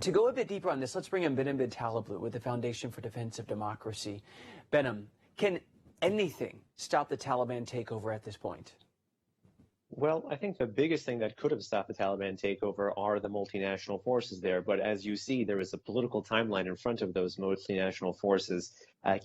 To go a bit deeper on this, let's bring in Behnam Taleblu with the Foundation for Defense of Democracy. Behnam, can anything stop the Taliban takeover at this point? Well, I think the biggest thing that could have stopped the Taliban takeover are the multinational forces there. But as you see, there is a political timeline in front of those multinational forces,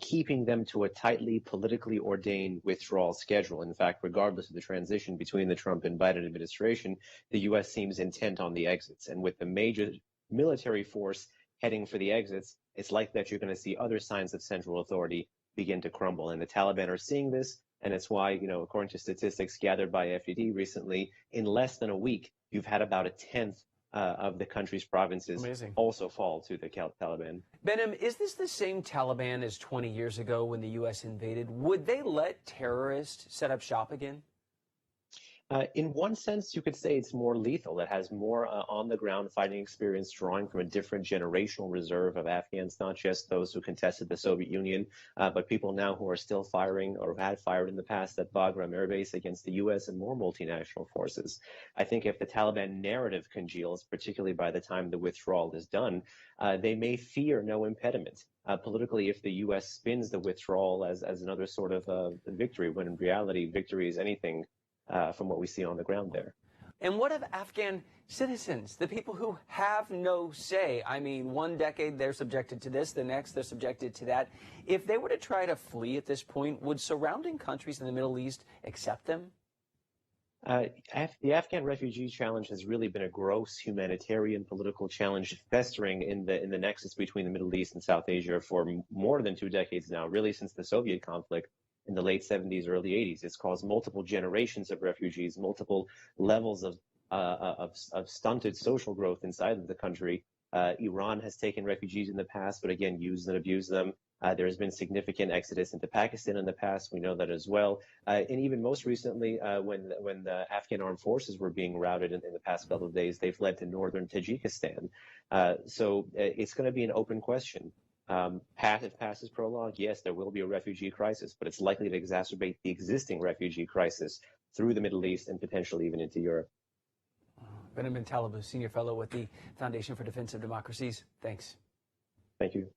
keeping them to a tightly politically ordained withdrawal schedule. In fact, regardless of the transition between the Trump and Biden administration, the U.S. seems intent on the exits. And with the major military force heading for the exits, it's likely that you're going to see other signs of central authority begin to crumble. And the Taliban are seeing this. And it's why, according to statistics gathered by FDD recently, in less than a week, you've had about a tenth of the country's provinces also fall to the Taliban. Behnam, is this the same Taliban as 20 years ago when the U.S. invaded? Would they let terrorists set up shop again? In one sense, you could say it's more lethal. It has more on-the-ground fighting experience, drawing from a different generational reserve of Afghans, not just those who contested the Soviet Union, but people now who are still firing or had fired in the past at Bagram Air Base against the U.S. and more multinational forces. I think if the Taliban narrative congeals, particularly by the time the withdrawal is done, they may fear no impediment. Politically, if the U.S. spins the withdrawal as another sort of victory, when in reality, victory is anything from what we see on the ground there. And what of Afghan citizens, the people who have no say? I mean, one decade they're subjected to this, the next they're subjected to that. If they were to try to flee at this point, would surrounding countries in the Middle East accept them? The Afghan refugee challenge has really been a gross humanitarian political challenge festering in the nexus between the Middle East and South Asia for more than 2 decades now, really since the Soviet conflict in the late 70s, early 80s. It's caused multiple generations of refugees, multiple levels of stunted social growth inside of the country. Iran has taken refugees in the past, but again, used and abused them. There has been significant exodus into Pakistan in the past. We know that as well. And even most recently, when the Afghan armed forces were being routed in the past couple of days, they've led to northern Tajikistan. So it's going to be an open question. If past is prolonged, yes, there will be a refugee crisis, but it's likely to exacerbate the existing refugee crisis through the Middle East and potentially even into Europe. Behnam Taleblu, Senior Fellow with the Foundation for Defense of Democracies. Thanks. Thank you.